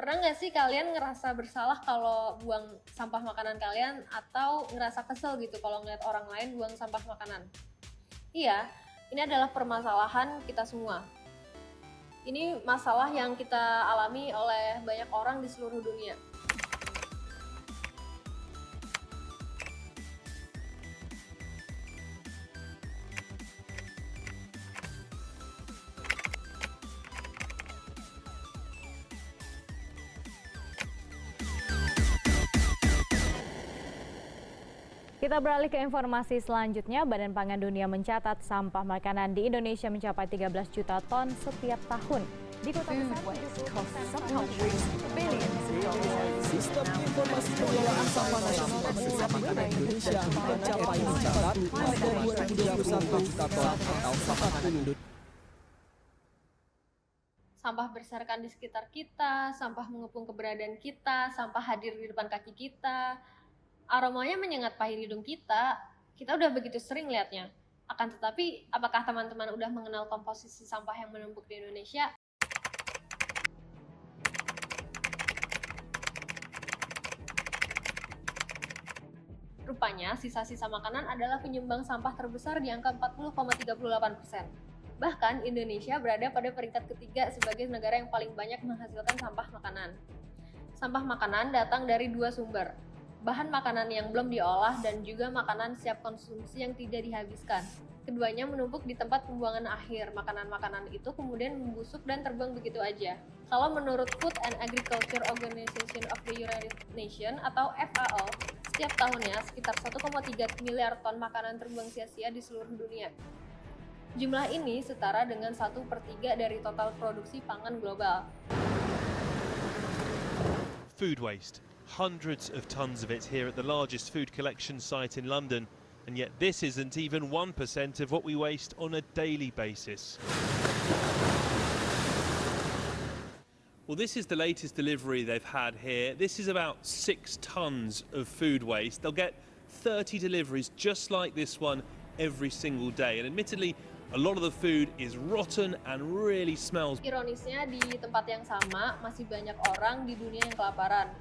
Pernah nggak sih kalian ngerasa bersalah kalau buang sampah makanan kalian atau ngerasa kesel gitu kalau ngeliat orang lain buang sampah makanan? Iya, ini adalah permasalahan kita semua. Ini masalah yang kita alami oleh banyak orang di seluruh dunia. Kita beralih ke informasi selanjutnya. Badan Pangan Dunia mencatat sampah makanan di Indonesia mencapai 13 juta ton setiap tahun. Di kota besar, Sistem Informasi Pengelolaan Sampah Nasional Pemerintah Makanan Indonesia mencatat pada 2021 juta ton atau 40. Sampah berserakan di sekitar kita, sampah mengepung keberadaan kita, sampah hadir di depan kaki kita. Aromanya menyengat pahit hidung kita udah begitu sering lihatnya. Akan tetapi, apakah teman-teman udah mengenal komposisi sampah yang menumpuk di Indonesia? Rupanya, sisa-sisa makanan adalah penyumbang sampah terbesar di angka 40,38%. Bahkan, Indonesia berada pada peringkat ketiga sebagai negara yang paling banyak menghasilkan sampah makanan. Sampah makanan datang dari dua sumber, bahan makanan yang belum diolah dan juga makanan siap konsumsi yang tidak dihabiskan. Keduanya menumpuk di tempat pembuangan akhir. Makanan-makanan itu kemudian membusuk dan terbuang begitu aja. Kalau menurut Food and Agriculture Organization of the United Nations atau FAO, setiap tahunnya sekitar 1,3 miliar ton makanan terbuang sia-sia di seluruh dunia. Jumlah ini setara dengan 1/3 dari total produksi pangan global. Food waste. Hundreds of tons of it here at the largest food collection site in London, and yet this isn't even 1% of what we waste on a daily basis. Well, this is the latest delivery they've had here. This is about 6 tons of food waste. They'll get 30 deliveries just like this one every single day, and admittedly, a lot of the food is rotten and really smells. Ironisnya, di tempat yang sama masih banyak orang di dunia yang kelaparan.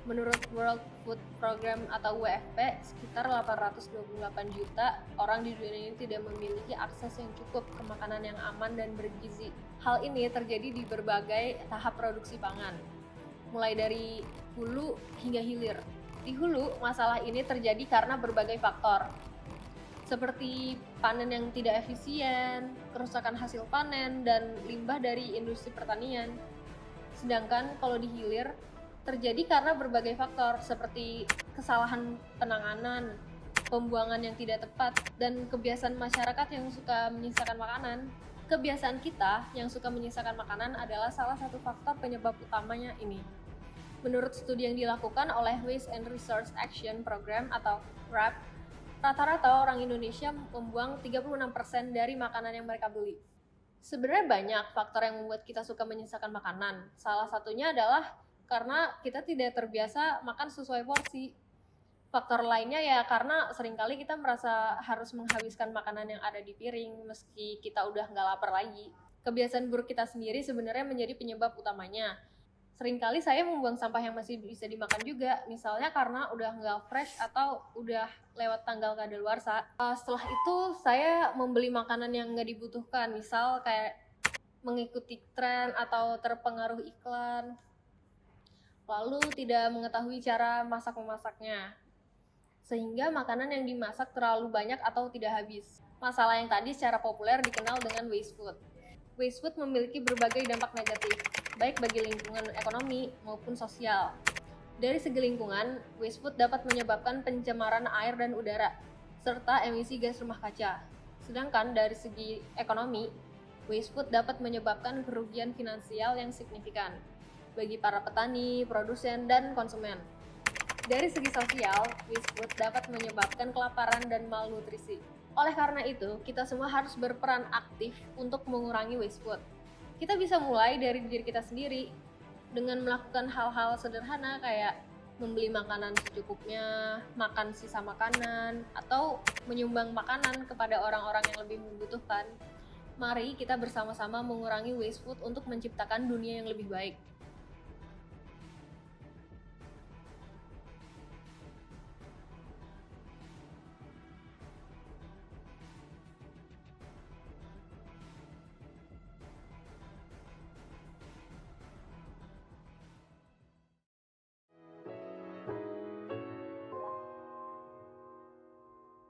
Menurut World Food Program atau WFP, sekitar 828 juta orang di dunia ini tidak memiliki akses yang cukup ke makanan yang aman dan bergizi. Hal ini terjadi di berbagai tahap produksi pangan, mulai dari hulu hingga hilir. Di hulu, masalah ini terjadi karena berbagai faktor, seperti panen yang tidak efisien, kerusakan hasil panen, dan limbah dari industri pertanian. Sedangkan kalau di hilir, terjadi karena berbagai faktor seperti kesalahan penanganan, pembuangan yang tidak tepat, dan kebiasaan masyarakat yang suka menyisakan makanan. Kebiasaan kita yang suka menyisakan makanan adalah salah satu faktor penyebab utamanya ini. Menurut studi yang dilakukan oleh Waste and Resource Action Program atau WRAP, rata-rata orang Indonesia membuang 36% dari makanan yang mereka beli. Sebenarnya banyak faktor yang membuat kita suka menyisakan makanan. Salah satunya adalah karena kita tidak terbiasa makan sesuai porsi. Faktor lainnya ya karena seringkali kita merasa harus menghabiskan makanan yang ada di piring meski kita udah nggak lapar lagi. Kebiasaan buruk kita sendiri sebenarnya menjadi penyebab utamanya. Seringkali saya membuang sampah yang masih bisa dimakan juga, misalnya karena udah nggak fresh atau udah lewat tanggal kadaluarsa. Setelah itu saya membeli makanan yang nggak dibutuhkan, misal kayak mengikuti tren atau terpengaruh iklan, lalu tidak mengetahui cara masak-memasaknya, sehingga makanan yang dimasak terlalu banyak atau tidak habis. Masalah yang tadi secara populer dikenal dengan waste food. Waste food memiliki berbagai dampak negatif, baik bagi lingkungan ekonomi maupun sosial. Dari segi lingkungan, waste food dapat menyebabkan pencemaran air dan udara, serta emisi gas rumah kaca. Sedangkan dari segi ekonomi, waste food dapat menyebabkan kerugian finansial yang signifikan bagi para petani, produsen, dan konsumen. Dari segi sosial, waste food dapat menyebabkan kelaparan dan malnutrisi. Oleh karena itu, kita semua harus berperan aktif untuk mengurangi waste food. Kita bisa mulai dari diri kita sendiri dengan melakukan hal-hal sederhana kayak membeli makanan secukupnya, makan sisa makanan, atau menyumbang makanan kepada orang-orang yang lebih membutuhkan. Mari kita bersama-sama mengurangi waste food untuk menciptakan dunia yang lebih baik.